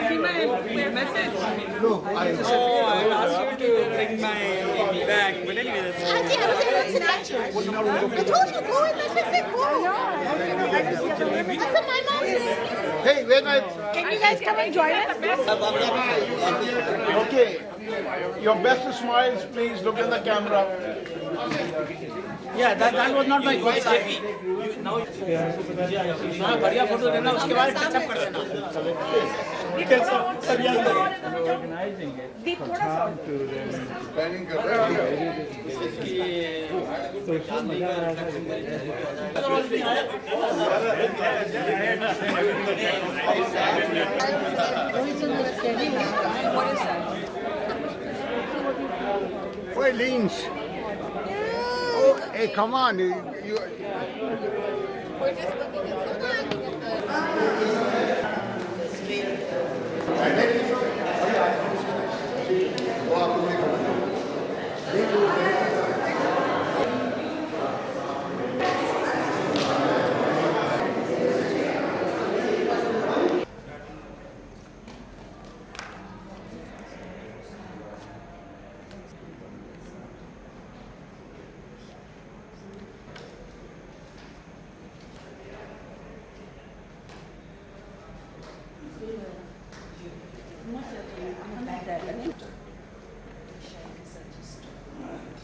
see my message? No, I asked you to bring my bag, but anyway, that's all. Auntie, I was in I told you, go in the say go. That's what my mom said. Hey, wait, Can you guys come and join us? okay. Your best smiles, please look in the camera. Yeah, that was not my good side. हाँ बढ़िया photo लेना उसके बाद touch-up कर देना. Planning कर रहे हैं. What is that? Wait, Lynch. Oh, hey, come on. You We're just looking at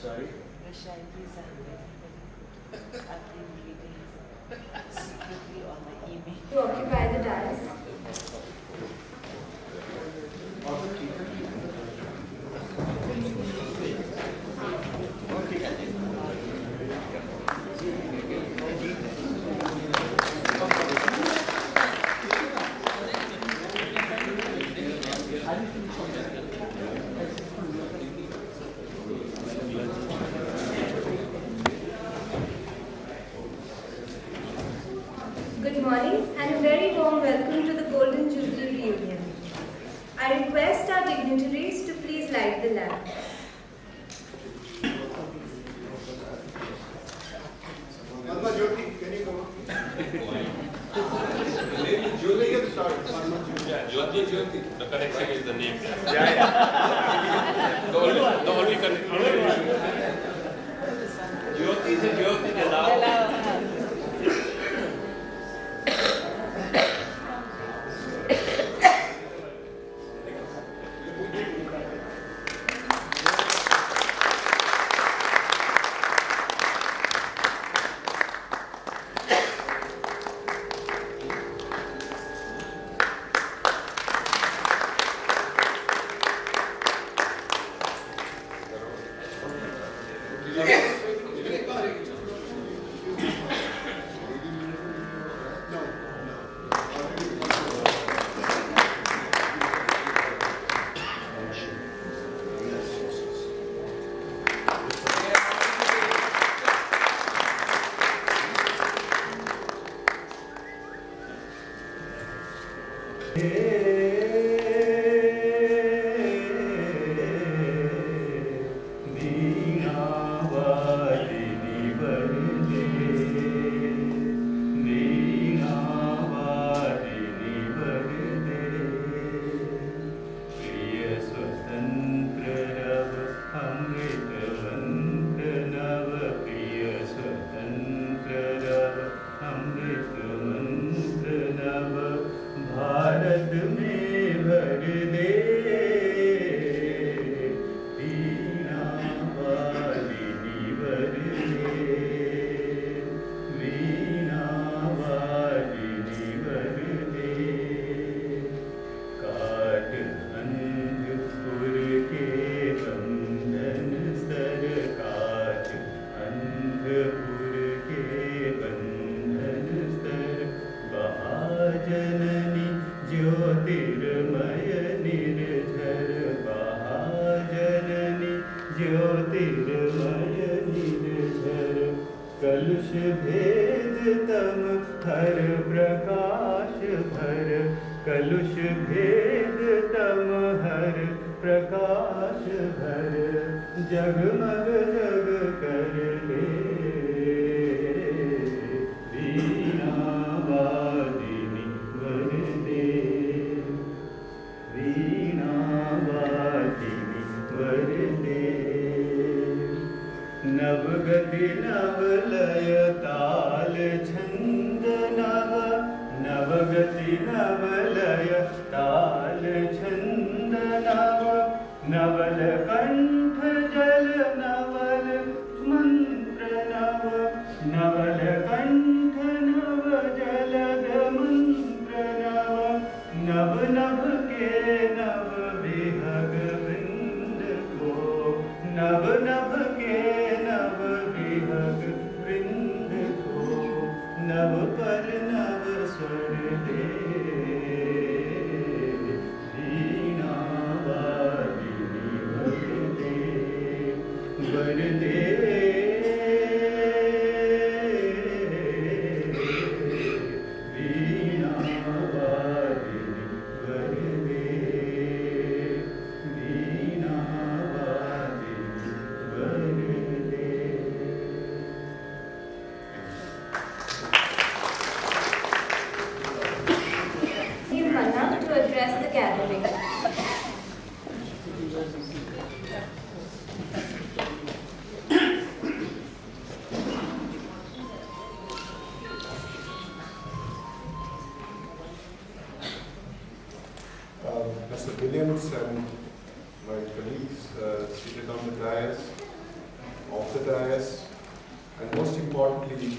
Sorry? to occupy the dais. Good morning and a very warm welcome to the Golden Jubilee reunion. I request our dignitaries to please light the lamp. Jyoti, can you come up? Jyoti can start. Yeah, Jyoti. The connection is the name. Yeah. The only connection. Jyoti is Jyoti. कलुष भेद तम हर प्रकाश भर, कलुष भेद तम हर प्रकाश भर, जगमग जग कर ले वीणा वादिनी वरदे। गति नवलय ताल छंद नव नवल कंठ जल नवल मंत्र नव नवल कंठ नव जलद मंत्र नव नभ नभ के नव विहग वृंद को नभ नभ के नव विहग वृंद को नव पर नव स्वर दे वीणा वादिनी वर दे वीणा वादिनी वर दे वीणा वादिनी वर दे। Manna to address the gathering. Mr. Williams and my colleagues seated on the dais, off the dais, and most importantly,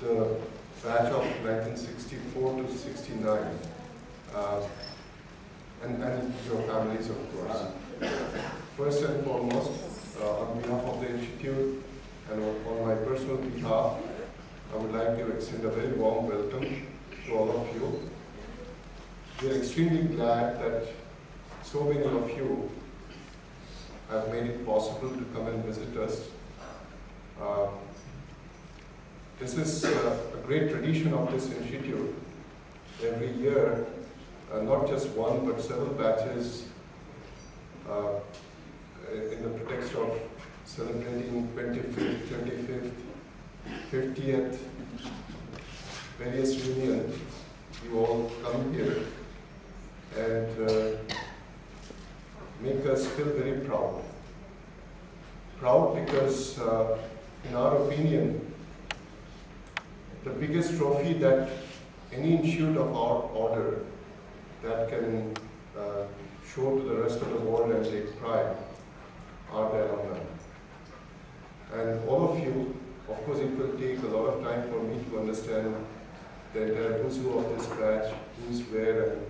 the batch of 1964 to 69, and your families, of course. First and foremost, on behalf of the Institute and on my personal behalf, I would like to extend a very warm welcome to all of you. We are extremely glad that so many of you have made it possible to come and visit us. This is a great tradition of this institute. Every year, not just one but several batches in the pretext of celebrating 25th, 50th, various reunions, you all come here and make us feel very proud. Proud because, in our opinion, the biggest trophy that any institute of our order that can show to the rest of the world and take pride are the alumni. And all of you, of course it will take a lot of time for me to understand the entire who's who of this batch, who's where and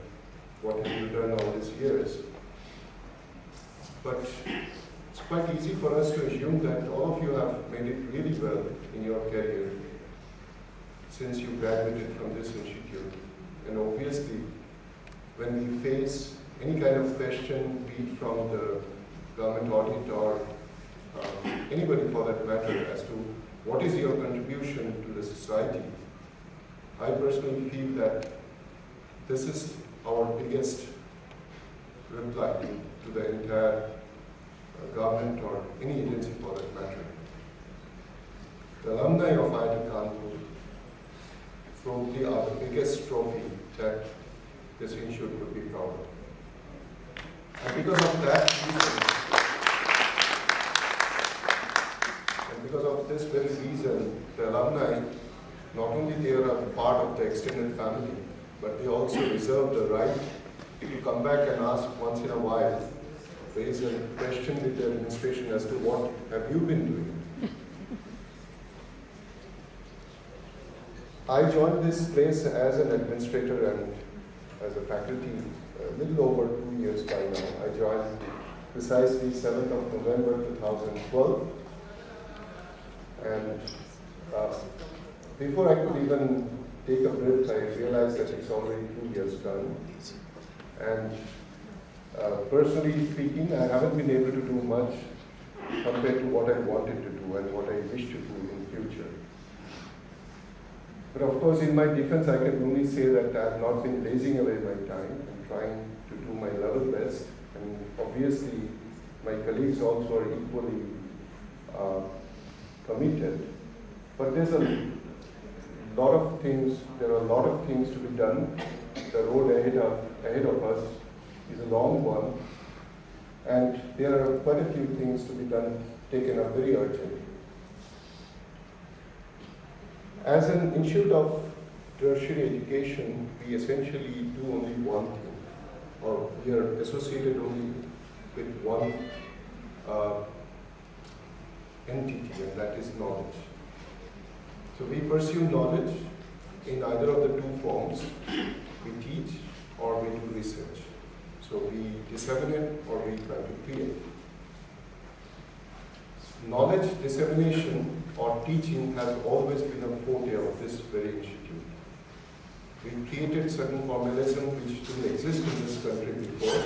what have you done all these years. But it's quite easy for us to assume that all of you have made it really well in your career since you graduated from this institute. And obviously, when we face any kind of question, be it from the government audit or anybody for that matter, as to what is your contribution to the society, I personally feel that this is our biggest reply to the entire government or any agency for that matter. The alumni of IIT Kanpur probably are the biggest trophy that this institute would be proud of. And because of that reason, and because of this very reason, the alumni, not only they are a part of the extended family, but they also reserve the right to come back and ask once in a while, raise a question with the administration as to what have you been doing. I joined this place as an administrator and as a faculty a little over 2 years by now. I joined precisely 7th of November 2012. And before I could even take a breath, I realized that it's already 2 years done. And personally speaking, I haven't been able to do much compared to what I wanted to do and what I wish to do in future. But of course, in my defense, I can only say that I have not been blazing away my time. I'm trying to do my level best. And obviously, my colleagues also are equally committed. But there's a lot of things, there are a lot of things to be done. The road ahead of us is a long one. And there are quite a few things to be done, taken up very urgently. As an institute of tertiary education, we essentially do only one thing, or we are associated only with one entity, and that is knowledge. So we pursue knowledge in either of the two forms. We teach or we do research. So we disseminate or we try to create. Knowledge dissemination or teaching has always been a forte of this very institute. We created certain formalism which didn't exist in this country before.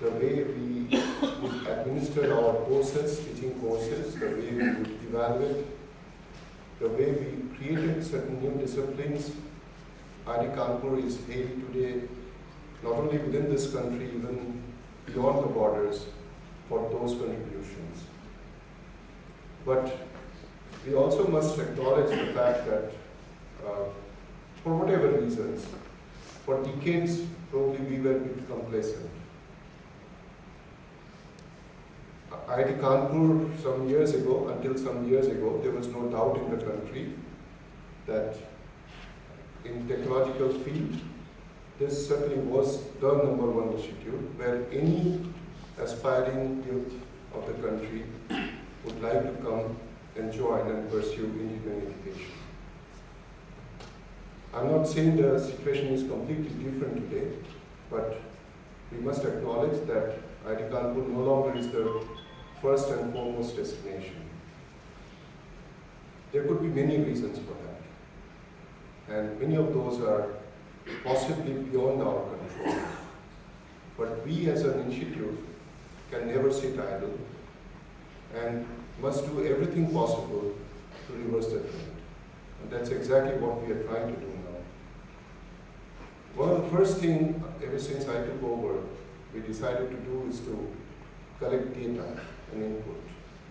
The way we would administer our courses, teaching courses, the way we would evaluate, the way we created certain new disciplines. IIT Kanpur is hailed today not only within this country, even beyond the borders for those contributions. But we also must acknowledge the fact that for whatever reasons, for decades probably we were a bit complacent. IIT Kanpur until some years ago, there was no doubt in the country that in technological field, this certainly was the #1 institute where any aspiring youth of the country would like to come and join and pursue engineering education. I'm not saying the situation is completely different today, but we must acknowledge that IIT Kanpur no longer is the first and foremost destination. There could be many reasons for that, and many of those are possibly beyond our control. But we as an institute can never sit idle and must do everything possible to reverse the trend. And that's exactly what we are trying to do now. One of the first things, ever since I took over, we decided to do is to collect data and input.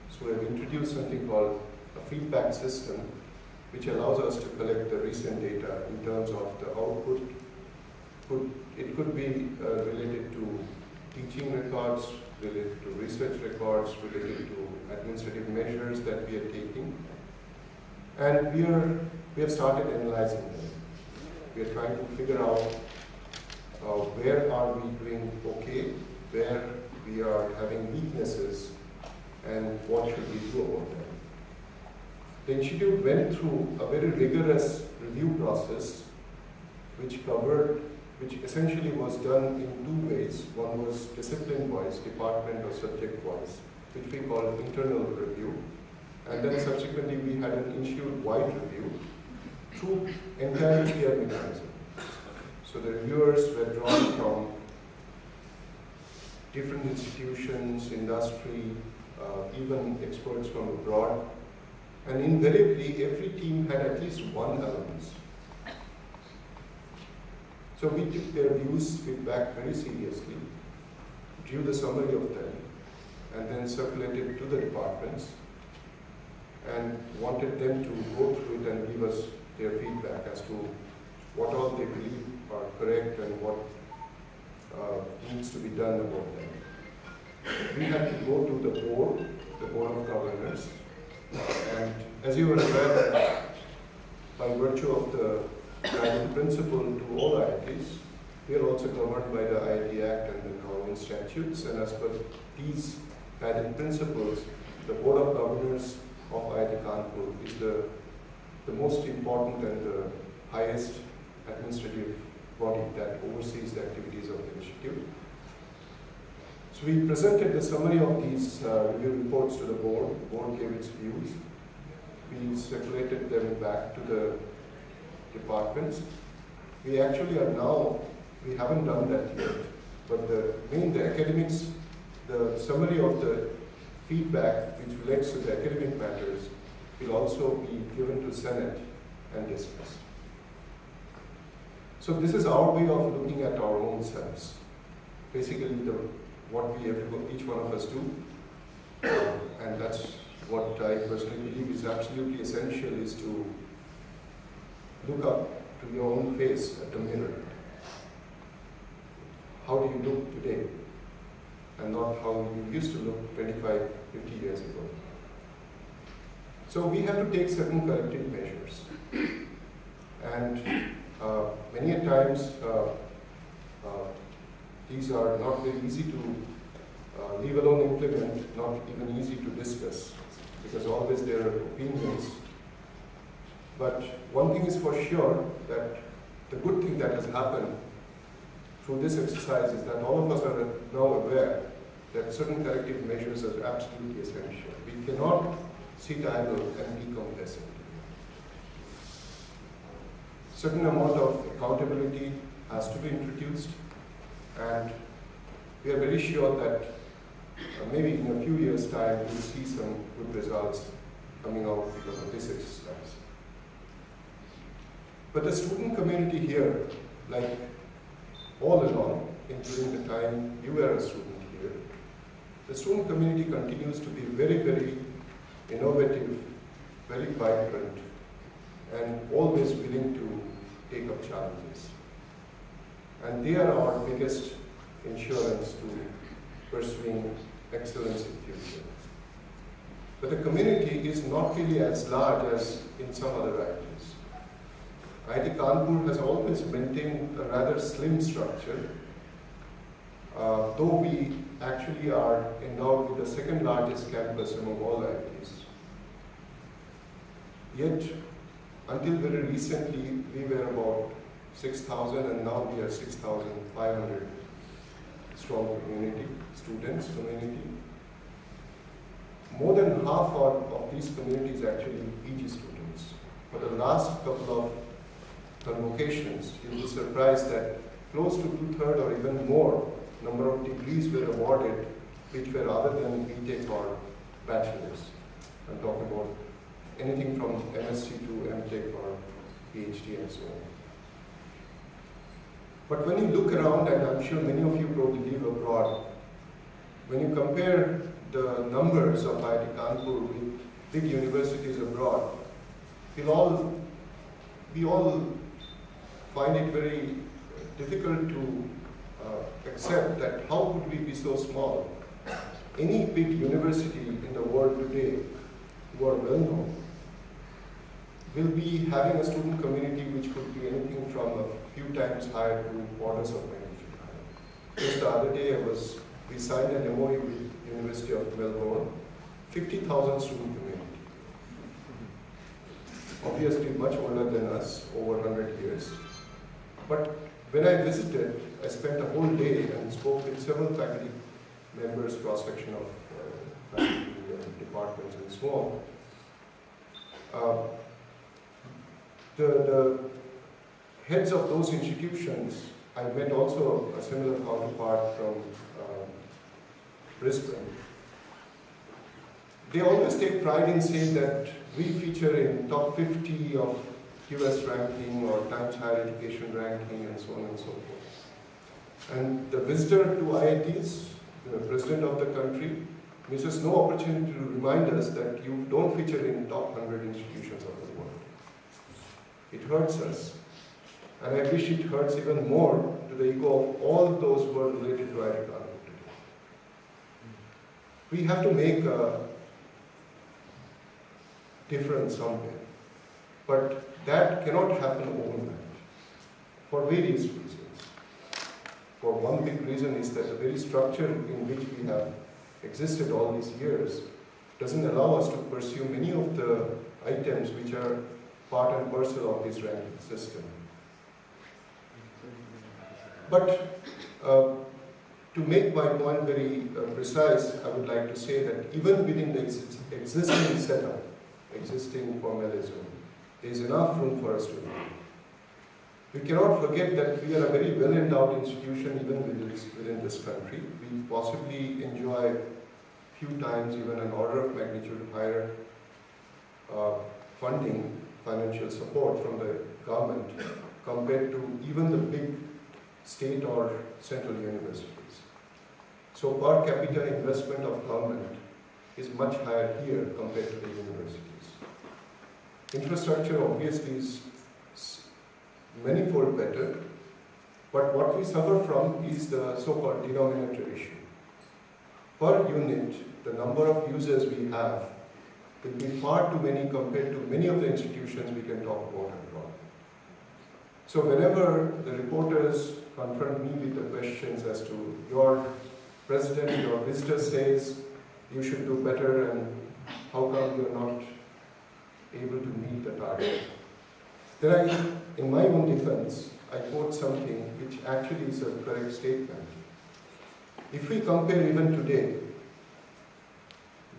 So we have introduced something called a feedback system, which allows us to collect the recent data in terms of the output. It could be related to teaching records, related to research records, related to administrative measures that we are taking. And we have started analyzing them. We are trying to figure out where are we doing okay, where we are having weaknesses, and what should we do about them. The institute went through a very rigorous review process which essentially was done in two ways. One was discipline-wise, department or subject-wise, which we call internal review. And then subsequently we had an institute-wide review through entirely peer mechanism. So the reviewers were drawn from different institutions, industry, even experts from abroad. And invariably, every team had at least one alumnus. So we took their views, feedback very seriously, drew the summary of them, and then circulated to the departments, and wanted them to go through it and give us their feedback as to what all they believe are correct and what needs to be done about them. We had to go to the board of governors, and as you are aware, by virtue of the guiding principle to all IITs, we are also governed by the IIT Act and the government statutes, and as per these guiding principles, the Board of Governors of IIT Kanpur is the most important and the highest administrative body that oversees the activities of the institute. So we presented the summary of these review reports to the board. The board gave its views. We circulated them back to the departments. We actually are now, we haven't done that yet, but the academics, the summary of the feedback which relates to the academic matters will also be given to Senate and discussed. So this is our way of looking at our own selves. Basically what each one of us do, and that's what I personally believe is absolutely essential, is to look up to your own face at the mirror. How do you look today? And not how you used to look 25, 50 years ago. So we have to take certain corrective measures. And many a times these are not very easy to leave alone implement, not even easy to discuss, because always there are opinions. But one thing is for sure, that the good thing that has happened through this exercise is that all of us are now aware that certain corrective measures are absolutely essential. We cannot sit idle and be complacent. Certain amount of accountability has to be introduced, and we are very sure that maybe in a few years' time we'll see some good results coming out because of this exercise. But the student community here, like all along, including the time you were a student here, the student community continues to be very, very innovative, very vibrant, and always willing to take up challenges. And they are our biggest insurance to pursuing excellence in future. But the community is not really as large as in some other IITs. IIT Kanpur has always maintained a rather slim structure, though we actually are endowed with the second largest campus among all IITs. Yet, until very recently, we were about 6,000, and now we are 6,500 strong community, students community. More than half of these communities actually PG students. For the last couple of convocations, you'll be surprised that close to 2/3 or even more number of degrees were awarded which were other than BTech or bachelors. I'm talking about anything from MSc to MTech or PhD and so on. But when you look around, and I'm sure many of you probably live abroad, when you compare the numbers of IIT Kanpur with big universities abroad, we all find it very difficult to accept that how could we be so small? Any big university in the world today, who are well known, will be having a student community which could be anything from a few times higher to orders of magnitude higher. Just the other day, we signed an MOU with University of Melbourne, 50,000 student community. Obviously much older than us, over 100 years. But when I visited, I spent a whole day and spoke with several faculty members, cross-section of faculty departments and so on. The heads of those institutions, I met also a similar counterpart from Brisbane. They always take pride in saying that we feature in top 50 of US ranking or Times Higher Education ranking and so on and so forth. And the visitor to IITs, the president of the country, misses no opportunity to remind us that you don't feature in top 100 institutions of the world. It hurts us. And I wish it hurts even more to the ego of all those who are related to IIT Kanpur today. We have to make a difference somewhere. But that cannot happen overnight, for various reasons. For one big reason is that the very structure in which we have existed all these years doesn't allow us to pursue many of the items which are part and parcel of this ranking system. But to make my point very precise, I would like to say that even within the existing setup, existing formalism, there is enough room for us to improve. We cannot forget that we are a very well-endowed institution even within this country. We possibly enjoy few times even an order of magnitude higher funding, financial support from the government compared to even the big state or central universities. So per capita investment of government is much higher here compared to the universities. Infrastructure obviously is manifold better, but what we suffer from is the so-called denominator issue. Per unit, the number of users we have will be far too many compared to many of the institutions we can talk about abroad. So whenever the reporters confront me with the questions as to your president, your visitor says you should do better and how come you're not able to meet the target, then I, in my own defense, I quote something which actually is a correct statement. If we compare even today,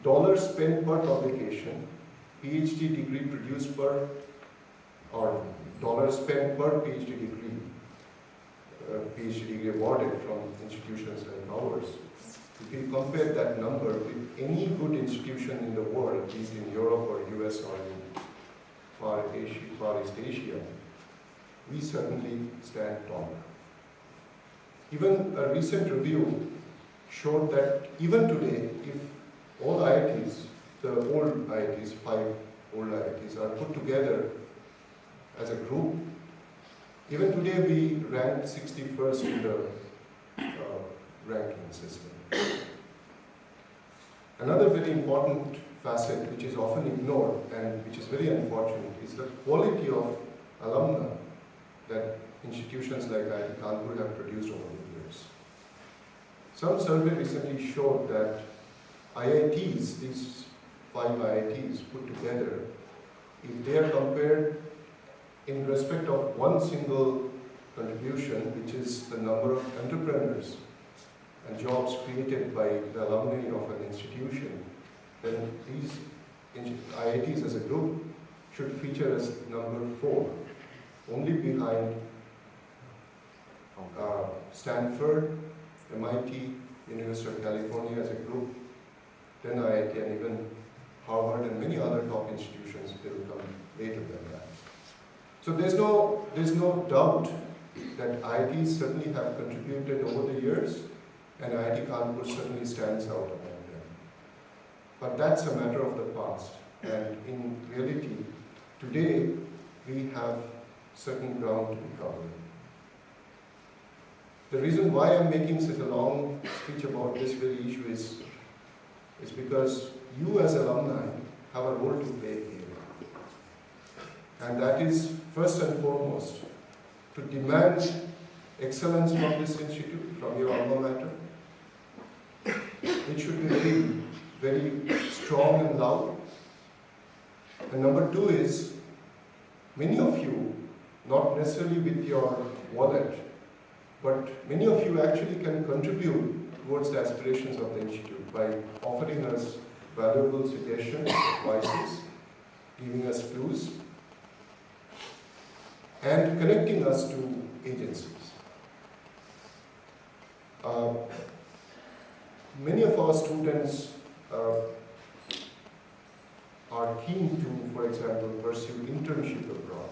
dollars spent per publication, PhD degree produced per, or dollars spent per PhD degree awarded from institutions like ours, if we compare that number with any good institution in the world, be it in Europe or US or in Far East Asia, we certainly stand tall. Even a recent review showed that even today, if all IITs, the old IITs, 5 old IITs, are put together as a group, even today we ranked 61st in the ranking system. Another very important facet which is often ignored and which is very unfortunate is the quality of alumni that institutions like IIT Kanpur have produced over the years. Some survey recently showed that IITs, these 5 IITs put together, if they are compared in respect of one single contribution, which is the number of entrepreneurs and jobs created by the alumni of an institution, then these IITs as a group should feature as number 4, only behind Stanford, MIT, University of California as a group, then IIT, and even Harvard and many other top institutions will come later than that. So there's no doubt that IITs certainly have contributed over the years, and IIT Kanpur certainly stands out among them. But that's a matter of the past, and in reality, today we have certain ground to be covered. The reason why I'm making such a long speech about this very issue is because you as alumni have a role to play here. And that is, first and foremost, to demand excellence from this institute, from your alma mater. It should be very, very strong and loud. And number 2 is, many of you, not necessarily with your wallet, but many of you actually can contribute towards the aspirations of the institute by offering us valuable suggestions, advices, giving us clues, and connecting us to agencies. Many of our students are keen to, for example, pursue internship abroad,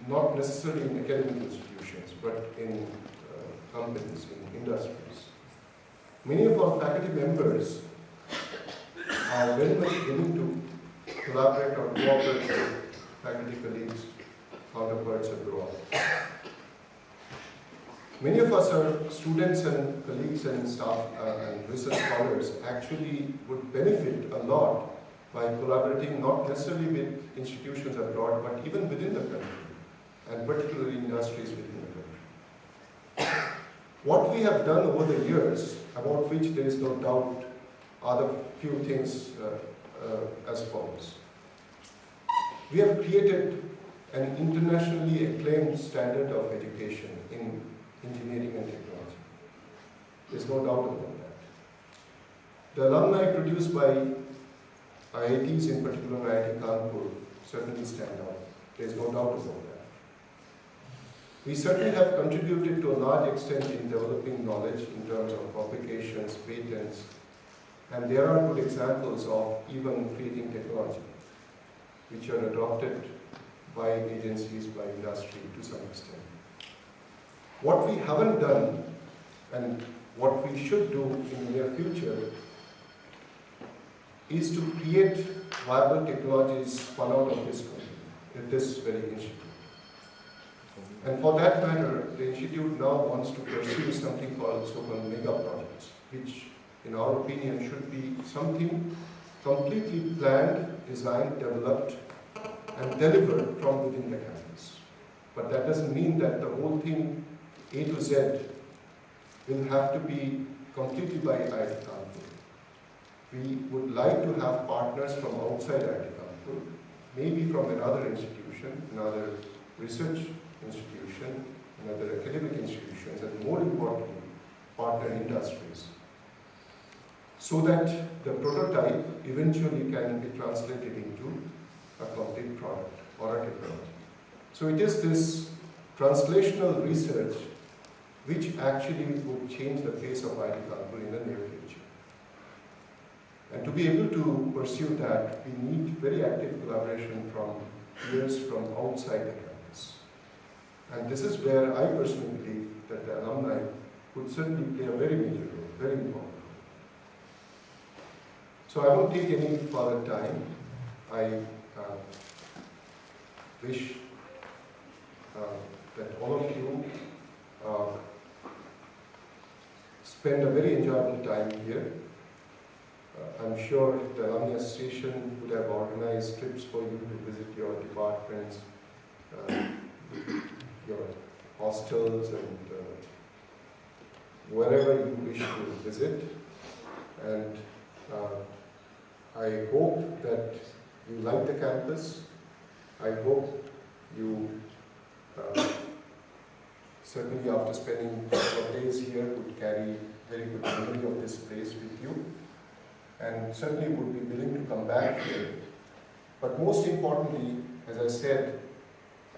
not necessarily in academic institutions, but in companies, in industries. Many of our faculty members are very much willing to collaborate or cooperate with faculty colleagues, counterparts abroad. Many of us are students and colleagues and staff and research scholars actually would benefit a lot by collaborating not necessarily with institutions abroad, but even within the country, and particularly industries within the country. What we have done over the years, about which there is no doubt, are the few things as follows. We have created an internationally acclaimed standard of education in engineering and technology. There's no doubt about that. The alumni produced by IITs, in particular IIT Kanpur, certainly stand out. There's no doubt about that. We certainly have contributed to a large extent in developing knowledge in terms of publications, patents, and there are good examples of even creating technology, which are adopted by agencies, by industry to some extent. What we haven't done, and what we should do in the near future, is to create viable technologies spun out of this country, at this very institute. And for that matter, the institute now wants to pursue something called so-called mega projects, which in our opinion should be something completely planned, designed, developed, and deliver from within the campus. But that doesn't mean that the whole thing, A to Z, will have to be completed by IIT Kanpur. We would like to have partners from outside IIT Kanpur, maybe from another institution, another research institution, another academic institutions, and more importantly, partner industries, so that the prototype eventually can be translated into a complete product or a technology. So it is this translational research which actually would change the face of IIT Kanpur in the near future. And to be able to pursue that, we need very active collaboration from peers from outside the campus. And this is where I personally believe that the alumni would certainly play a very major role, very important role. So I won't take any further time. I wish that all of you spend a very enjoyable time here. I'm sure the Alumni Association would have organized trips for you to visit your departments, your hostels, and wherever you wish to visit. And I hope that you like the campus. I hope you, certainly after spending a couple of days here, would carry very good memory of this place with you, and certainly would be willing to come back here. But most importantly, as I said,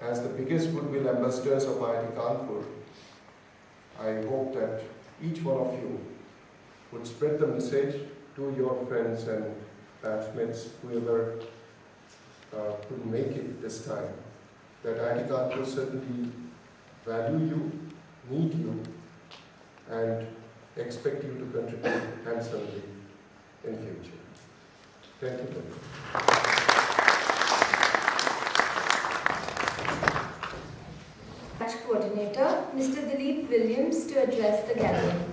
as the biggest goodwill ambassadors of IIT Kanpur, I hope that each one of you would spread the message to your friends and batchmates, whoever couldn't make it this time, that IIT Kanpur certainly value you, need you, and expect you to contribute handsomely in future. Thank you very much. Batch Coordinator, Mr. Dilip Williams, to address the gathering.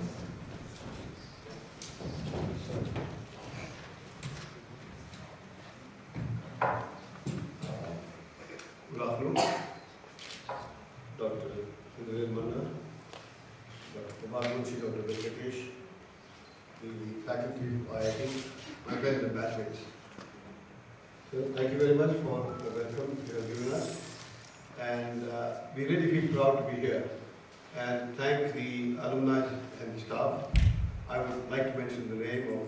Good afternoon, Dr. Indranil Manna, Dr. Margunshi, Dr. Venkatesh, the faculty of IIT, my friends and batchmates. So thank you very much for the welcome you have given us, and we really feel proud to be here. And thank the alumni and the staff. I would like to mention the name of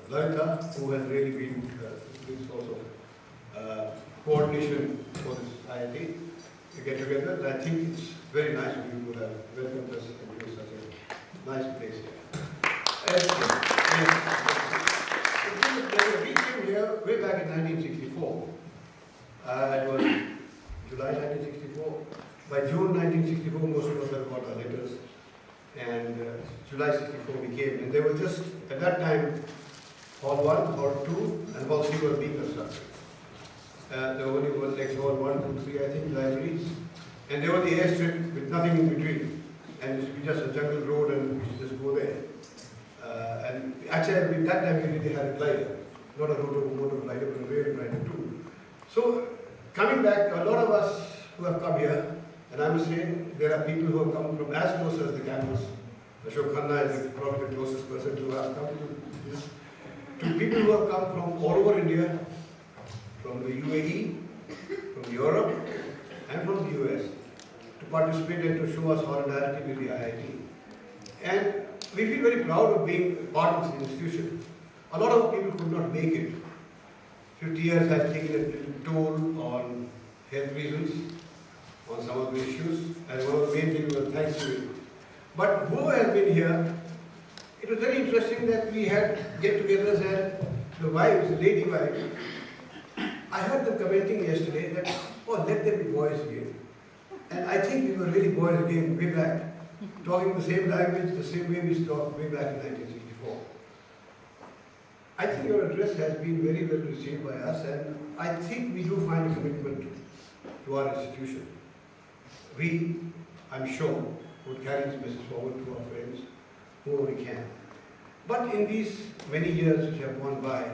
Lalita, who has really been this source of coordination for this IIT to get together. And I think it's very nice of you to have welcomed us and given such a nice place here. We came here way back in 1964. It was July 1964. By June 1964, most of us had got our letters. And July 64 we came. And they were just, at that time, Hall 1, Hall 2, and Hall 3 were being constructed. There only was like Hall 1, 2, 3, I think, libraries. And there was the airstrip with nothing in between. And it was just a jungle road, and we should just go there. And actually, at that time, we really had a glider. Not a motor glider, but a rail glider too. So, coming back, a lot of us who have come here, and I must say, there are people who have come from as close as the campus. Ashok Khanna is probably the closest person to have come to this. To people who have come from all over India, from the UAE, from Europe, and from the US, to participate and to show us solidarity with the IIT. And we feel very proud of being part of this institution. A lot of people could not make it. 50 years has taken a little toll on health reasons, on some of the issues, and one of the main things was Thanksgiving. But whoever has been here, it was very interesting that we had get-togethers and the wives, the lady wives. I heard them commenting yesterday that, oh, let them be boys again. And I think we were really boys again way back, talking the same language, the same way we talked way back in 1964. I think your address has been very well received by us, and I think we do find a commitment to our institution. We, I'm sure, would carry this message forward to our friends, whoever we can. But in these many years which have gone by,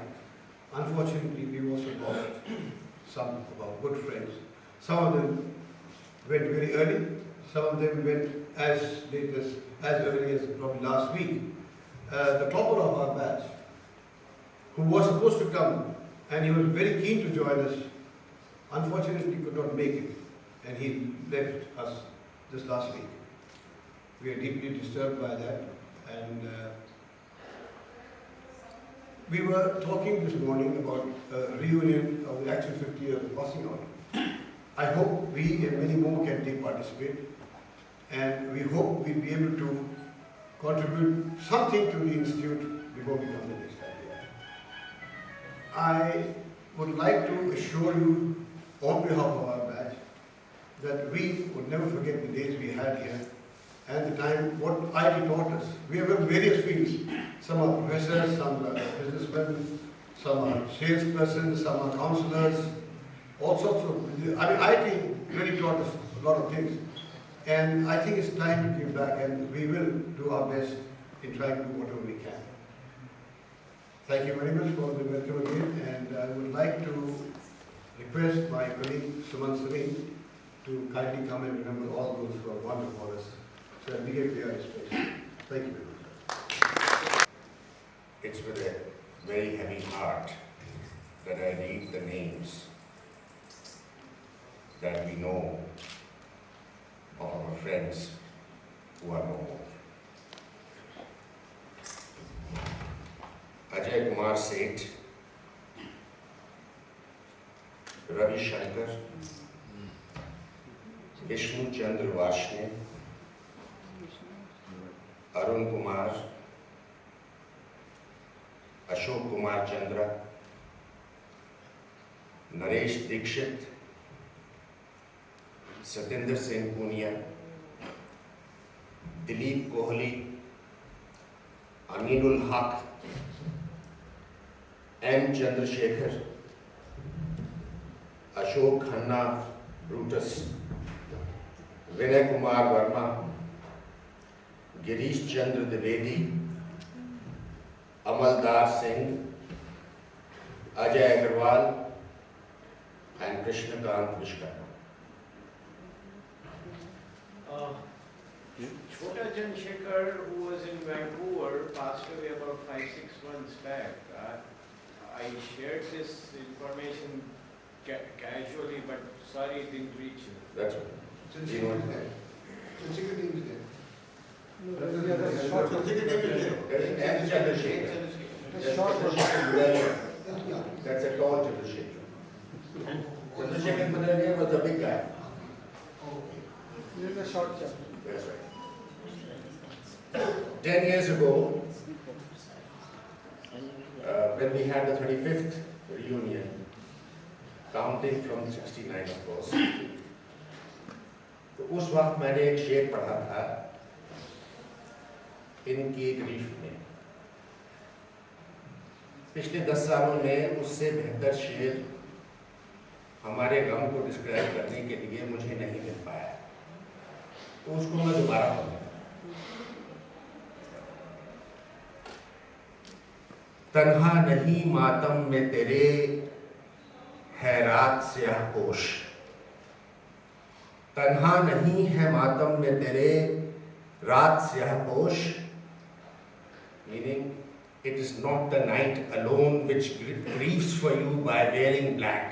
Unfortunately, we also lost some of our good friends. Some of them went very early, some of them went as late as early as probably last week. The topper of our batch, who was supposed to come, and he was very keen to join us, unfortunately could not make it, and he left us this last week. We are deeply disturbed by that, and we were talking this morning about a reunion of the actual 50 years of passing out. I hope we and many more can participate, and we hope we'll be able to contribute something to the Institute before we come the next time. I would like to assure you, on behalf of our batch, that we would never forget the days we had here and the time what IT taught us. We have in various fields. Some are professors, some are businessmen, some are salespersons, some are counselors, all sorts of, IT really taught us a lot of things. And I think it's time to give back, and we will do our best in trying to do whatever we can. Thank you very much for the welcome again, and I would like to request my colleague Suman Sarin to kindly come and remember all those who are wonderful for us. So that we get their space. Thank you very much. It's with a very heavy heart that I read the names that we know of our friends who are no more. Ajay Kumar Seth, Ravi Shankar, Vishnu Chandra Vashne, Arun Kumar, Ashok Kumar Chandra, Naresh Dikshit, Satinder Singh Punia, Dilip Kohli, Aminul Haq, M. Chandrasekhar, Ashok Khanna Brutus, Vinay Kumar Verma, Girish Chandra Dwivedi, Amaldar Singh, Ajay Agarwal, and Krishnakant Vishkar. Chota Chandrasekhar, who was in Vancouver, passed away about 5-6 months back. I shared this information casually, but sorry it didn't reach you. That's right. Chandrasekhar is there. Chandrasekhar name is there. M. Chandrasekhar. That's a tall Chandrasekhar. Chandrasekhar Madania was a big guy. That's right. 10 years ago, when we had the 35th reunion, counting from 69 of course, तो उस वक्त मैंने एक शेर पढ़ा था इनकी grief में। पिछले 10 सालों में उससे बेहतर शेर हमारे गम को डिस्क्राइब करने के लिए मुझे नहीं मिल पाया, तो उसको मैं दोबारा पढ़ूंगा। तन्हा नहीं मातम में तेरे है रात स्याह पोश, तन्हा नहीं है मातम में तेरे रात स्याह पोश, meaning it is not the night alone which grieves for you by wearing black.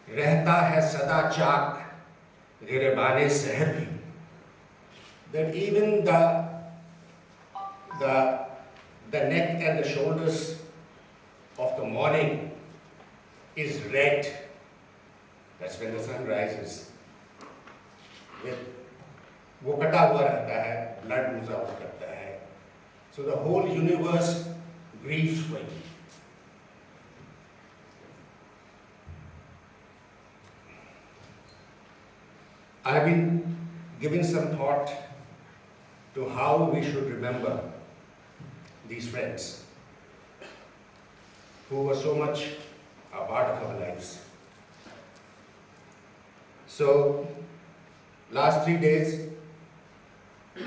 रहता है सदा चाक गिरबाने सहर भी, that even the neck and the shoulders of the morning is red. That's when the sun rises. वो कटा हुआ रहता है, blood moves out करता है. So the whole universe grieves for you. I have been giving some thought to how we should remember these friends who were so much a part of our lives. So, last 3 days,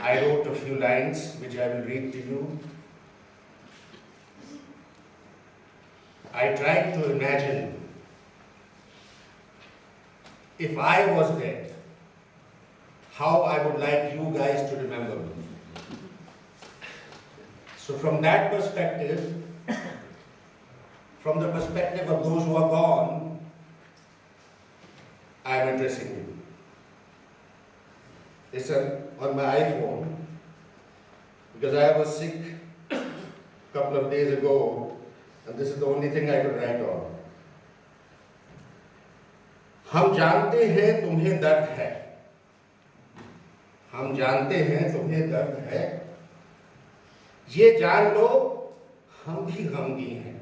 I wrote a few lines which I will read to you. I tried to imagine if I was dead, how I would like you guys to remember me. So from that perspective, from the perspective of those who are gone, I am addressing you. It's on my iPhone, because I was sick a couple of days ago, and this is the only thing I could write on. हम जानते हैं तुम्हें दर्द है, हम जानते हैं तुम्हें दर्द है, ये जान लो हम भी गमगीन हैं,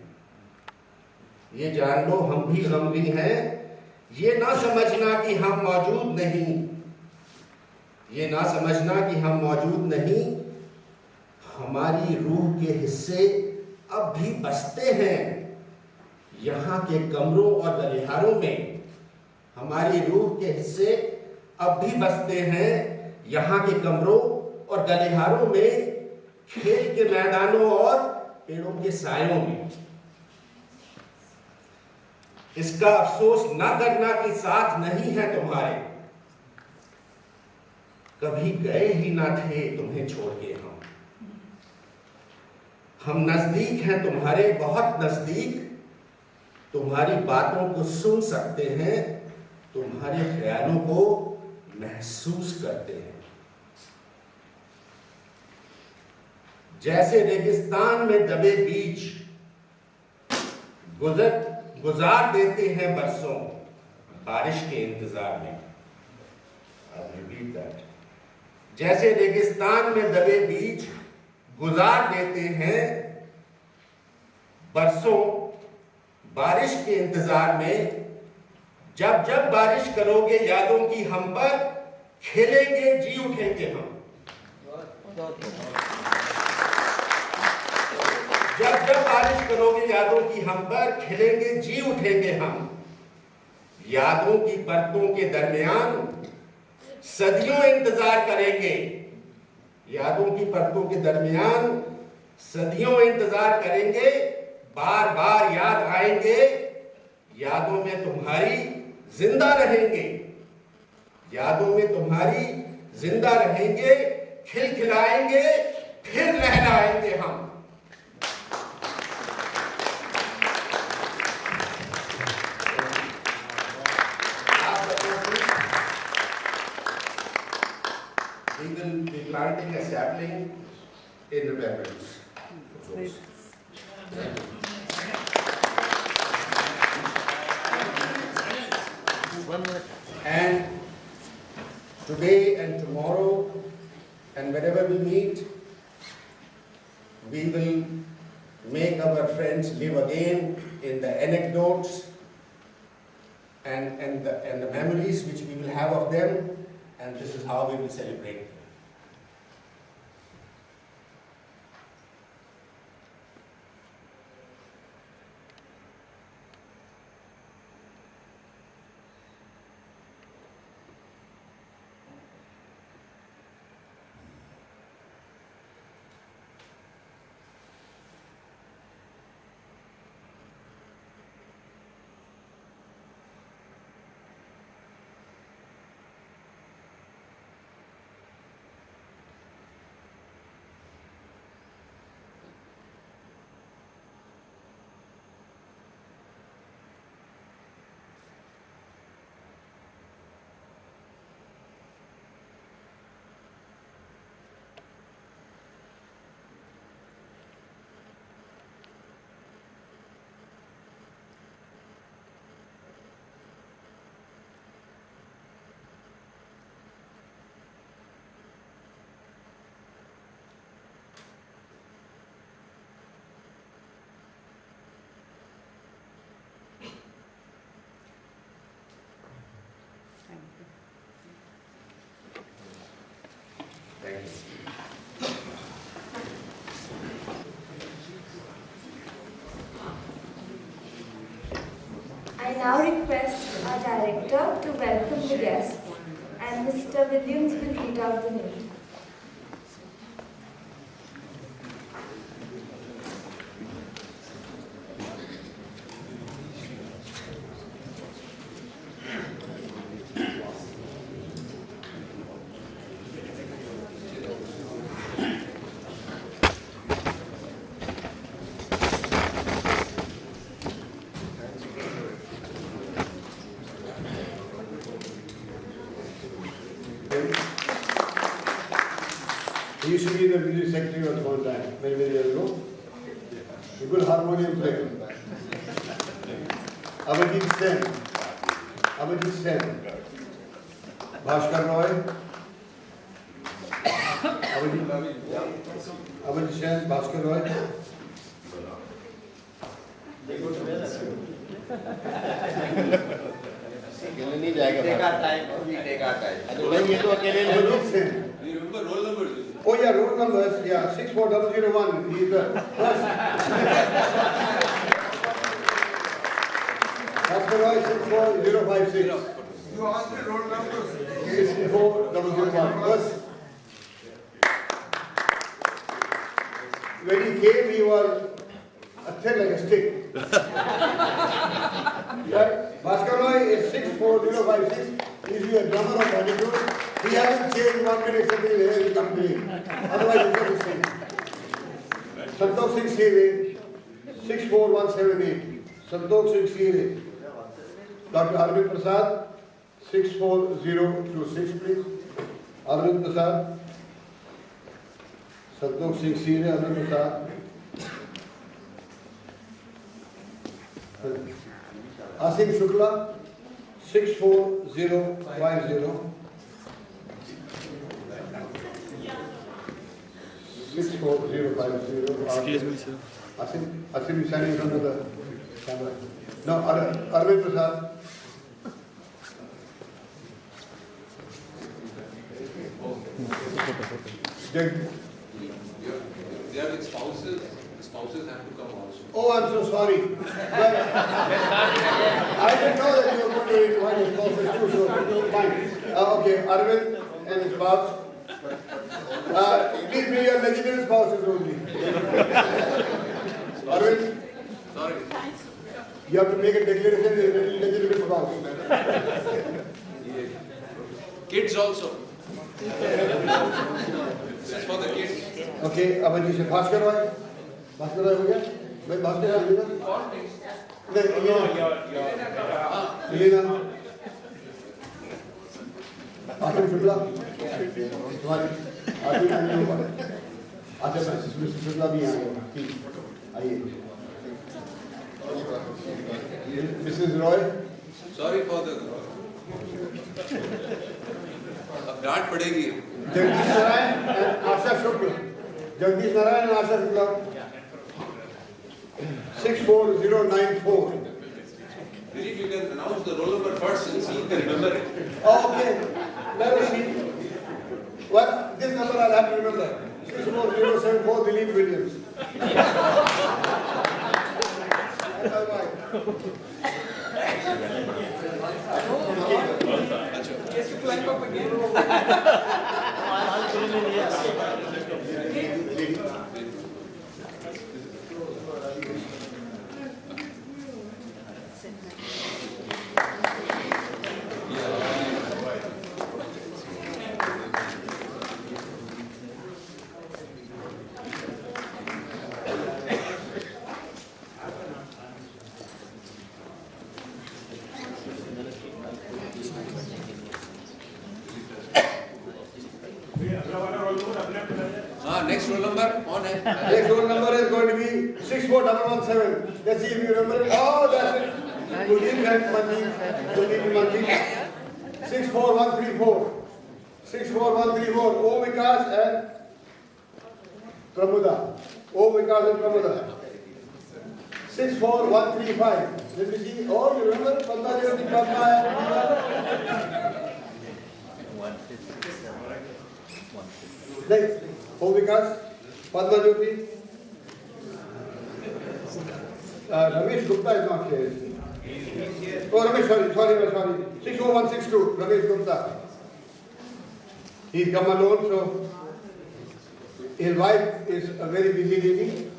ये जान लो हम भी गमगीन हैं, ये ना समझना कि हम मौजूद नहीं, ये ना समझना कि हम मौजूद नहीं, हमारी रूह के हिस्से अब भी बसते हैं यहाँ के कमरों और गलिहारों में, हमारी रूह के हिस्से अब भी बसते हैं यहाँ के कमरों और गलिहारों में, खेल के मैदानों और पेड़ों के सायों में। इसका अफसोस न करना कि साथ नहीं है तुम्हारे, कभी गए ही ना थे तुम्हें छोड़ के हम नजदीक हैं तुम्हारे, बहुत नजदीक, तुम्हारी बातों को सुन सकते हैं, तुम्हारे ख्यालों को महसूस करते हैं। जैसे रेगिस्तान में दबे बीज गुजार देते हैं बरसों बारिश के इंतजार में। I'll repeat that. जैसे रेगिस्तान में दबे बीज गुजार देते हैं बरसों बारिश के इंतजार में, जब जब बारिश करोगे यादों की हम पर, खेलेंगे जी उठेंगे हम। जब जब बारिश करोगे यादों की हम पर, खिलेंगे जी उठेंगे हम। यादों की परतों के दरमियान सदियों इंतजार करेंगे, यादों की परतों के दरमियान सदियों इंतजार करेंगे, बार बार याद आएंगे, यादों में तुम्हारी जिंदा रहेंगे, यादों में तुम्हारी जिंदा रहेंगे, खिलखिलाएंगे, फिर लहराएंगे हम। We will be planting a sapling in remembrance of those. And today and tomorrow and whenever we meet, we will make our friends live again in the anecdotes and the memories which we will have of them, and this is how we will celebrate them. Thank you. I now request our director to welcome the guests, and Mr. Williams will read out the name. used to be the music secretary once upon a time, many years ago. A good harmonium player. Abhijit Sen. Bhaskar Roy. Abhijit Sen, Bhaskar Roy. अकेले नहीं जाएगा take our time. नहीं ये तो अकेले नहीं Abhijit Sen. You remember roll numbers? Oh yeah, roll numbers. Yeah, 64001. He is the first. Bhaskar Roy 64056. You asked me roll numbers. 64001. First. When he came, he was thin like a stick. Right? Bhaskar Roy is 64056. He is a drummer of Hollywood. He hasn't changed 1 minute except in the hair he can play. Otherwise, he's not the same. Santokh Singh Seve, 64178. Santokh Singh Seve. Dr. Arvind Prasad, 64026, please. Arvind Prasad. Santokh Singh Seve, Arvind Prasad. Asim Shukla, 64050. 64050. Excuse me, sir. Asim is standing in front of the camera. No, Arvind Prasad. They are with spouses. The spouses have to come also. Oh, I'm so sorry. Well, I didn't know that you were going to invite his spouses too, so fine. Okay, Arvind and his spouse. Please bring your legitimate spouses only. Arvind, Sorry. you have to make a declaration as a legitimate spouse. Kids also. This is for the kids. Okay, Abhijit से Bhaskar Roy. Bhaskar Roy हो गया? मैं Bhaskar Roy हो गया? नहीं, Elena. Asim Shukla. तुम्हारी आदमी का नहीं होगा। अच्छा, मिस्टर शुक्ला भी यहाँ हैं। आइए। Mrs. Roy. Sorry for the. अब डांट पड़ेगी. Jagdish Narayan and Asha Shukla. Jagdish Narayan and Asha Shukla. 64094. Believe you can announce the roll number first and see if they remember it. Oh, okay. Let us see. Well, this number I'll have to remember. 64074 Dilip Williams. Next roll number on it. Next roll number is going to be 64117. Let's see if you remember it. Oh, that's it. Kuldeep and Manjeet. 64134. 64134. Om Vikas and Pramuda. Om Vikas and Pramuda. 64135. Let me see. Oh, you remember? Padma Jyoti Padma. Next. Om Vikas. Padma Jyoti. Ramesh Gupta is not here. Oh, Ramesh, sorry. 64162. Ramesh Gupta. He's come alone, so his wife is a very busy lady.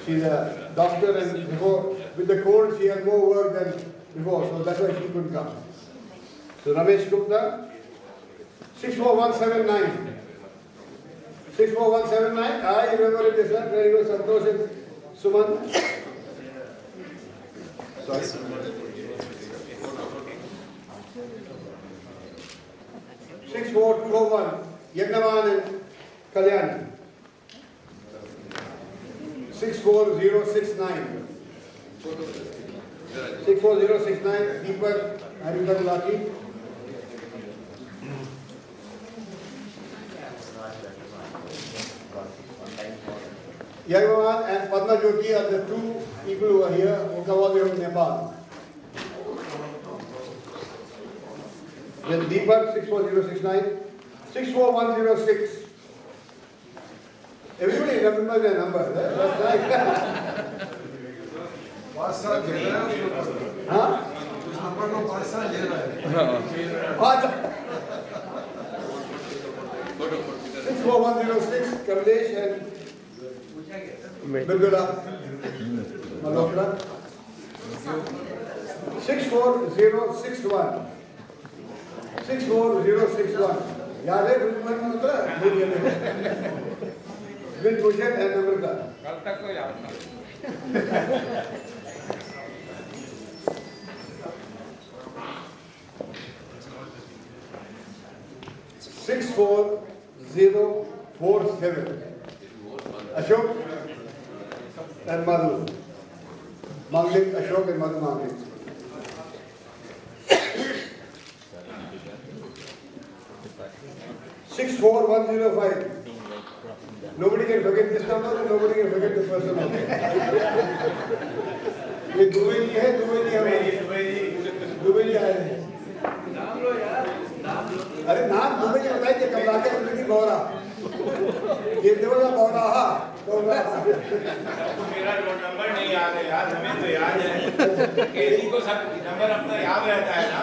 She's a doctor, and before, with the cold, she had more work than before, so that's why she couldn't come. So Ramesh Gupta, 64179. 64179, I remember it is not very good. Santosh and Suman. Sorry. 6421. Yagnavan and Kalyani. 64069. 64069, Deepak Harikar Laki. Yagnavan and Padma Jyoti are the two people who are here who come all the way from Nepal. Then Deepak 64069, 64106. Everybody remembers their number. That's nice. Huh? 64106, Kamlesh and Bilbila Malhotra. 64061. 64061. याद है bill Bhushan है number का कल तक तो याद था 64047 Ashok and Madhu Manglik Ashok and Madhu Manglik 64105 Nobody can forget this number and nobody can forget the person also. ये दुबई नहीं है दुबई आए हैं अरे नाम दुबई के बताइए कब लाके जिंदगी गौरा ये देवला गौरा मेरा नंबर नहीं याद है यार हमें तो याद है केसी को सब नंबर अपना याद रहता है ना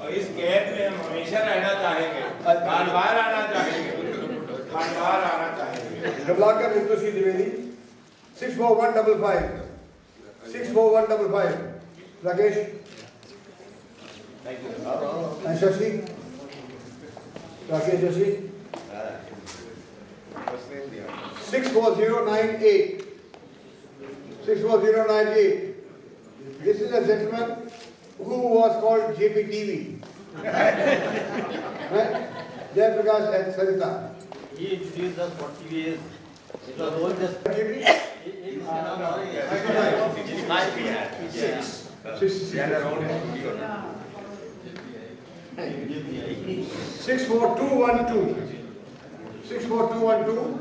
और इस गैप में हम हमेशा रहना चाहेंगे बार-बार आना चाहेंगे बार-बार आना चाहेंगे Kamlakar रितुश्री Dwivedi 64155 64155 Rakesh and Shashi Rakesh Shashi 64098 64098 This is a gentleman who was called JPTV right? Jayaprakash and Sarita He introduced us what TV is. It was all just 64212 64212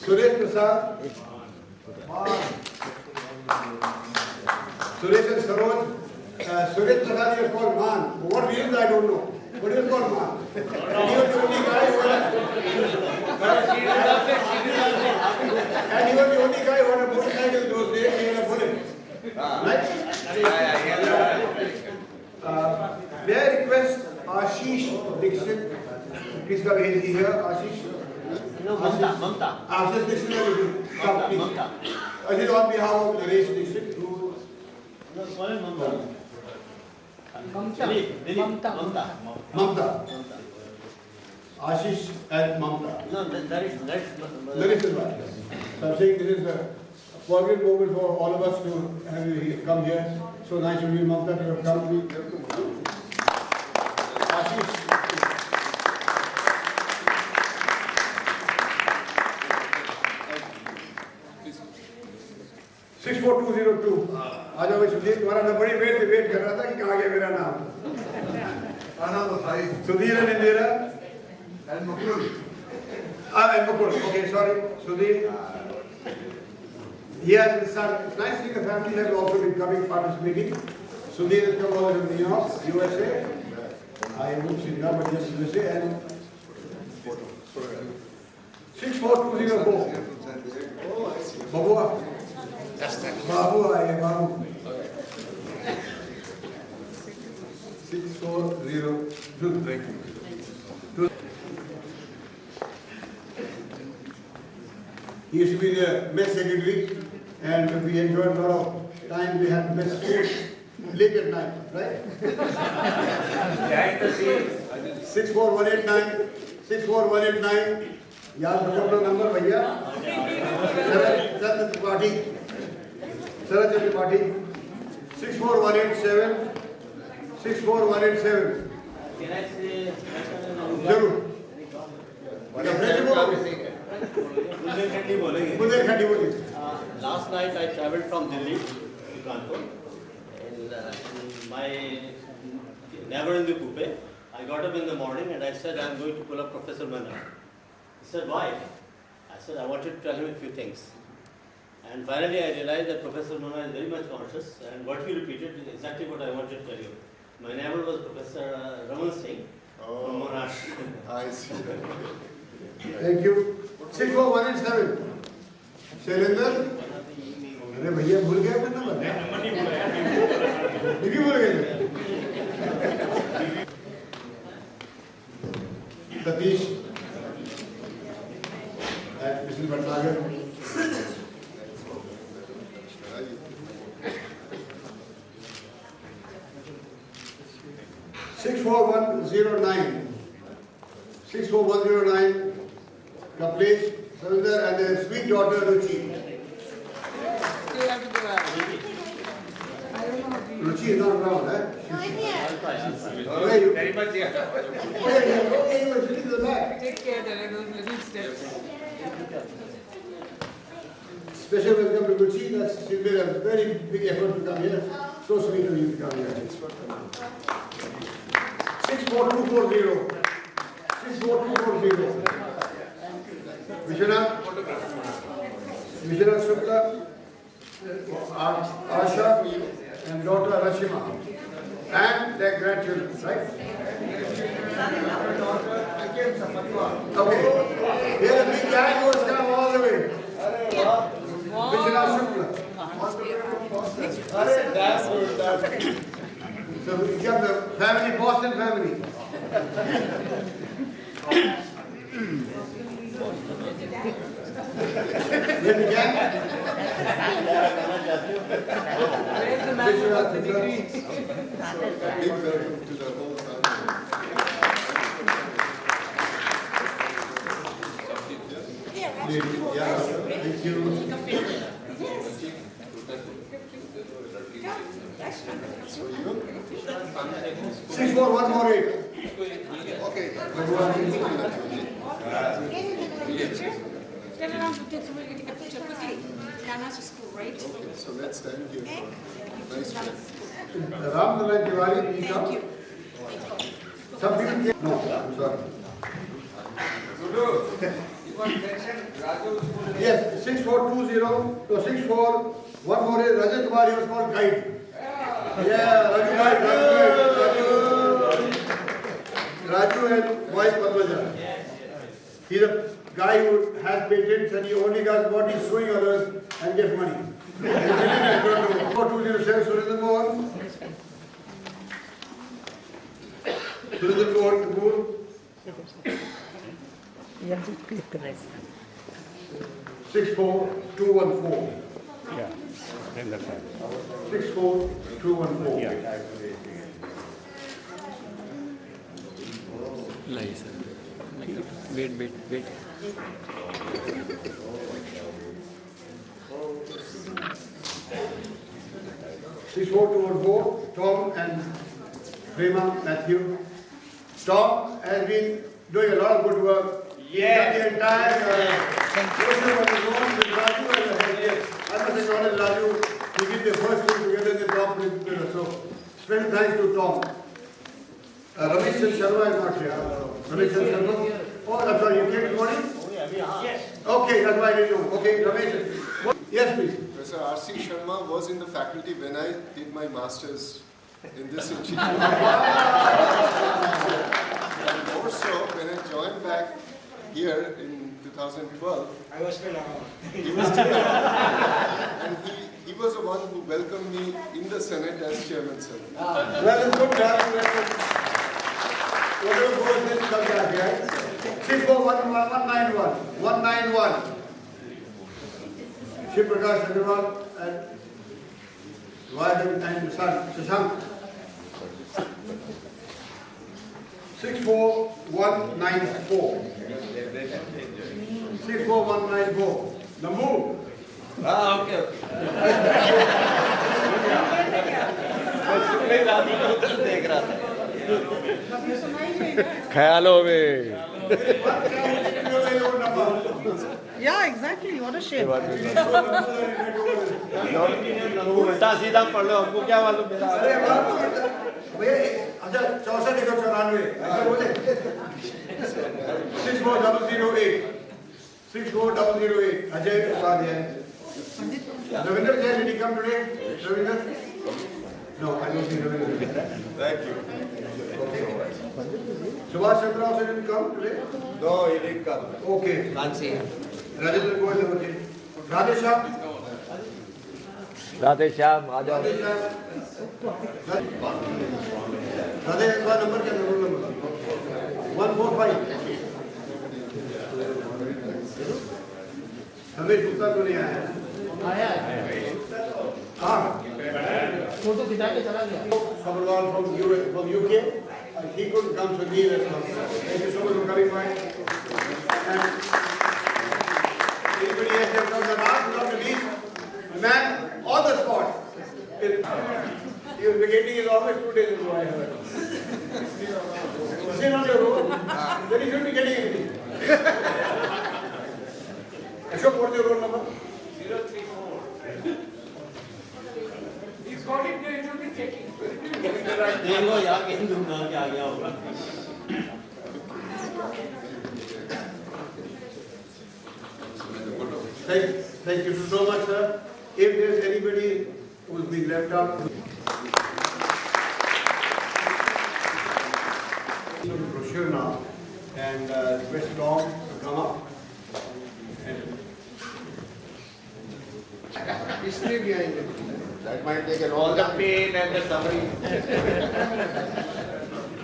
Suresh Prasad Suresh and Saroj Suresh Prasad is called Man. What reason I don't know. What is called Man? And he was the only guy who had a motorcycle those days. He had a bullet. Right? May I request Ashish Dixit? Please come here. Ashish. no Mamta. Ashish Dixit come please. Ashish on behalf of Naresh Dixit who No, call him Mamta. Mamta. Ashish and Mamta. No, Naresh is right. So I'm saying this is a fortunate moment for all of us to have you come here. So nice of you, Mamta, to have come. Ashish. Six 64202 आ जाओ भाई सुधीर तुम्हारा number ही wait कर रहा था कि कहाँ गया मेरा नाम आना तो भाई Sudhir and Indira and Mukul and Mukul okay sorry Sudhir yes it's nice seeing the family has also been coming participating Sudhir has come over from New York USA I won't see now but yes USA and 64204 Babua Babu आए बाबू 640 thank you he used to be the mess secretary and we enjoyed a lot of time we had mess food late at night right 64189 याद रखो अपना number भैया शरद Tripathi 64187 64187. Can I say? जरूर. बुंदेलखंडी बोलिए. Last night I travelled from Delhi to Kanpur. In my never in the coupe. I got up in the morning and I said I am going to pull up Professor Manna. He said why? I said I wanted to tell him a few things. And finally I realized that Professor Manna is very much conscious, and what he repeated is exactly what I wanted to tell you. My neighbor was Professor Raman Singh from Maharashtra. I see. Thank you. 64187. Shailendra. अरे भैया भूल गए अपना number. नहीं भूल गए. Satish. Mister Bhatnagar. 64109. 64109. Kaplesh, Savinder, and their sweet daughter Ruchi. Ruchi is not around, eh? Where are you? Very much, yeah. Where are you? Okay, you are sitting in the back. Take care, there are those little steps. Special welcome to Ruchi. She made a very big effort to come here. So sweet of you to come here. 64240. 64240. Vishwanath Shukla, Asha, and daughter Rashima, and their grandchildren, right? Okay. Here a big guy who has come all the way. Vishwanath Shukla. That's good. So we become the family, Boston family. Then again, Where's the man who got the degree? Big welcome to the whole family. yeah, thank you. 64148. Okay. Turn around to take somebody to take a picture quickly. Ghana's school, right? Okay, so let's stand here for nice one. Ram Dalai Diwali, please come. Thank you. Some people came. No, I'm sorry. Yes, 6420, so 64148, Rajat Kumar, he was called guide. Yeah, Raju and wife Padmaja. He's a guy who has patents and he only does what he's showing others and gets money. 4207 Surendra Mohan. Surendra Mohan Kapoor. 64214. Yeah, then that's right. 64214. Yeah. Wait. 64214, Tom and Prema Matthew. Tom has been doing a lot of good work. Yes. The entire process of his own with Raju as a head. Yes. I must acknowledge Raju. He did the first thing together in the Tom together. So, special thanks to Tom. Ramesh Sharma is not here. Ramesh Sharma. Oh, I'm sorry, you came this morning? Yes. Okay, that's why I didn't know. Okay, Ramesh. Yes, please. Professor R.C. Sharma was in the faculty when I did my master's in this institute. And more so, when I joined back here in 2012, I was still around. he was still around. And he was the one who welcomed me in the Senate as chairman, sir. Well, it's good to have you. Whatever goes, let's come back here. 64191. 191. Shiv Prakash Agarwal and wife and son, Shashank. 64194. 64194. Nambu. Ah, okay. कराता है। ख्यालों में। Yeah, exactly. What a shame. उल्टा सीधा पढ़ लो, हमको क्या मालूम मेरा। भैया अच्छा 6494 ऐसा बोले 64008 64008 Ajay Upadhyay. Ravinder Jain, did he come today? Ravinder? No, I don't see Ravinder. Thank you. Okay. Subhash Chandra also didn't come today? No, he didn't come. Okay. Can't see him. Rajendra Goyal never came. Radhesham? Radhe Shyam आ जाओ। Radhe, का number क्या roll number 145. Ramesh Gupta तो नहीं आया? आया हाँ photo खिंचा के चला गया. Someone from UK, he couldn't come, so he has come. Thank you so much for coming by. And anybody else have come? The last but not the least, a man on the spot. He was vacating his office 2 days ago, I heard. Sit on your road, then he should be getting anything. Ashok, what's your roll number? 034. He's got it there, it will be checking. देखो यहाँ के हिंदू नाम क्या आ गया होगा। Thank you so much, sir. If there's anybody who's been left out, brochure now, and request Tom to come up. इसलिए भी आएंगे. That might take all the pain and the suffering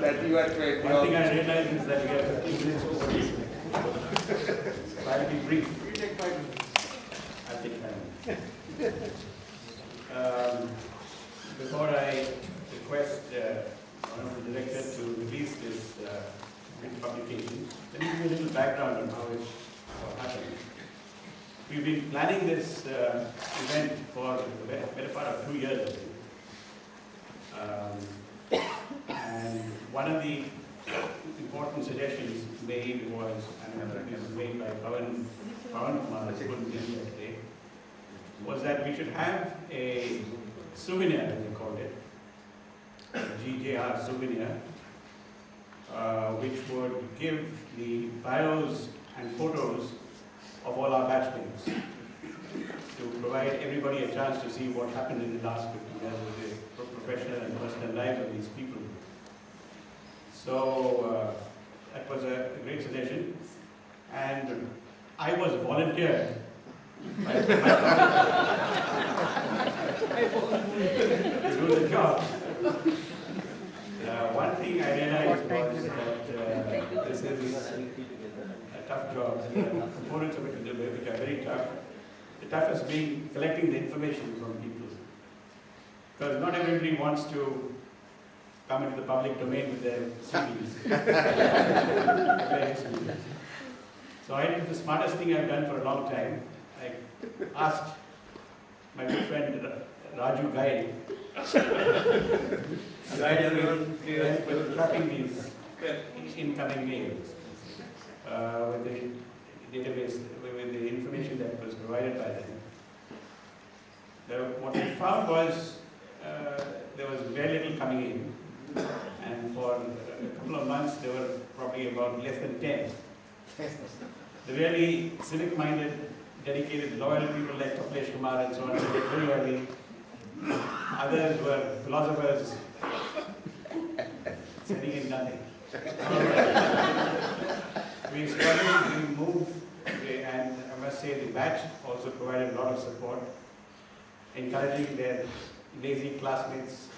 that you are trying. One thing I realize is that we have 15 minutes over. I'll be brief. You take 5 minutes. I'll take 5 minutes. Before I request one of the directors to release this written publication, let me give you a little background on how it happened. We've been planning this event for the better part of 2 years, I think. And one of the important suggestions made was, and it was made by Pawan Kumar, who couldn't be here today, was that we should have a souvenir, as they called it, a GJR souvenir, which would give the bios and photos of all our batchmates, to provide everybody a chance to see what happened in the last 50 years of the professional and personal lives of these people. So that was a great suggestion, and I was volunteered to do the job. One thing I realized was that this is a tough job. The components of it which are very tough. The toughest being collecting the information from people. Because not everybody wants to come into the public domain with their CVs. So I did the smartest thing I've done for a long time. I asked my good friend Raju Gai with tracking these incoming mails with the database, with the information that was provided by them. What we found was there was very little coming in, and for a couple of months there were probably about less than 10. The really civic-minded, dedicated, loyal people like Kaplesh Kumar and so on did it very early. Others were philosophers sending in nothing. We struggled, we moved, and I must say the batch also provided a lot of support, encouraging their lazy classmates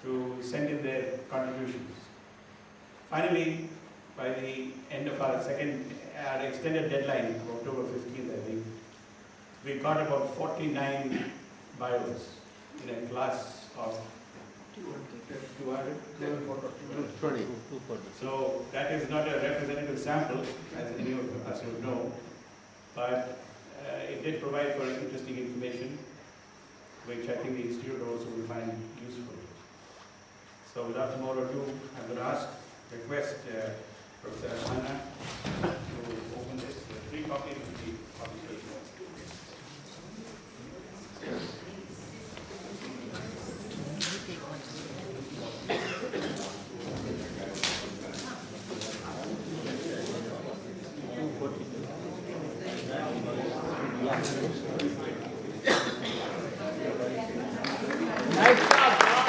to send in their contributions. Finally, by the end of our extended deadline, October 15th, I think, we got about 49 bios in a class of 220. So that is not a representative sample, as any of us would know, but it did provide for interesting information, which I think the Institute also will find useful. So without more ado, I'm going to request Professor Amanna to open this. 3 copies of the publication. Nice job, Bob.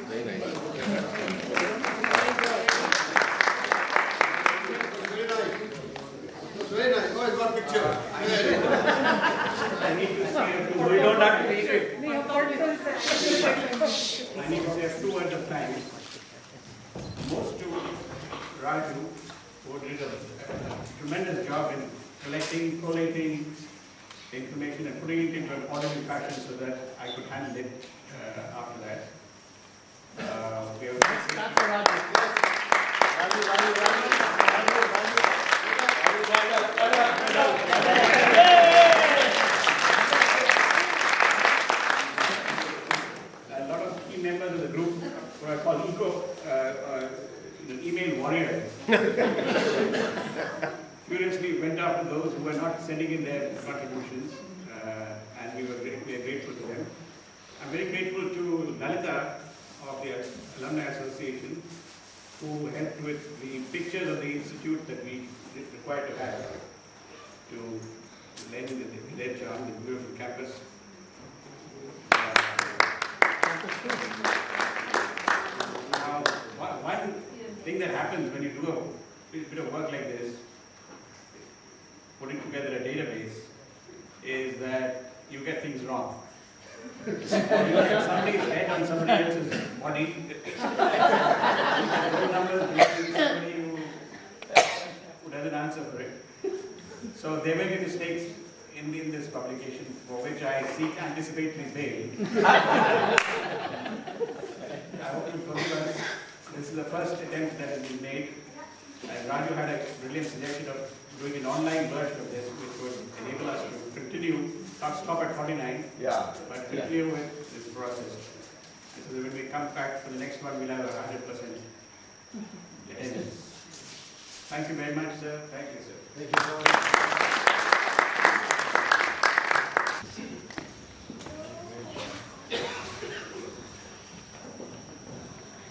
Very nice. Very nice. Oh, I got a picture. I need to say we don't have to take it. I need to say a few words of thanks. Most to Raju, who did a tremendous job in collecting, collating the information and putting it into an orderly fashion so that I could handle it after that. We have a lot of key members of the group who are called email warriors. Furiously went after those who were not sending in their contributions, and we are grateful to them. I'm very grateful to Lalita of the Alumni Association, who helped with the pictures of the institute that we required to have to lend their charm, the beautiful campus. Now, one thing that happens when you do a bit of work like this, putting together a database, is that you get things wrong. You get somebody's head on somebody else's body. Somebody who doesn't answer for it. So there may be mistakes in this publication for which I seek anticipatory bail. I hope you forgive us. This is the first attempt that has been made. Raju had a brilliant suggestion of doing an online version of this, which would enable us to continue, not stop at 49, but continue with this process. So that when we come back for the next one, we'll have 100% attendance. Thank you very much, sir. Thank you, sir. Thank you so much.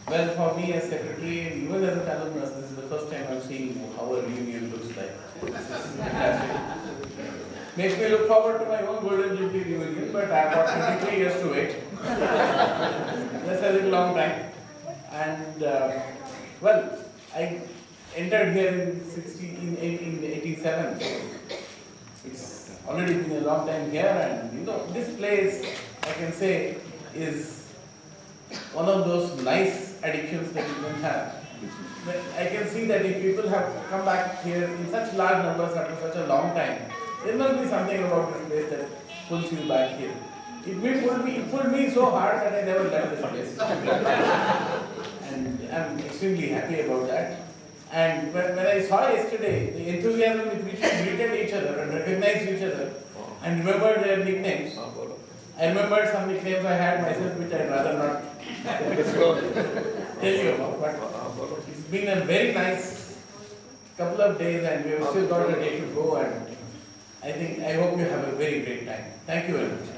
Well, for me as secretary, and even as an alumnus, this is the first time I'm seeing how a reunion looks like. This is fantastic. Makes me look forward to my own Golden Jubilee reunion, but I've got 23 years to wait. That's a little long time. And, well, I entered here in 87. It's already been a long time here, and this place, I can say, is one of those nice addictions that you can have. But I can see that if people have come back here in such large numbers after such a long time, there must be something about this place that pulls you back here. It pulled me so hard that I never left this place. And I'm extremely happy about that. And when I saw yesterday the enthusiasm with which we greeted each other and recognized each other and remembered their nicknames, I remembered some nicknames I had myself which I'd rather not tell you about. But it's been a very nice couple of days and we have still got a day to go, and I hope you have a very great time. Thank you very much.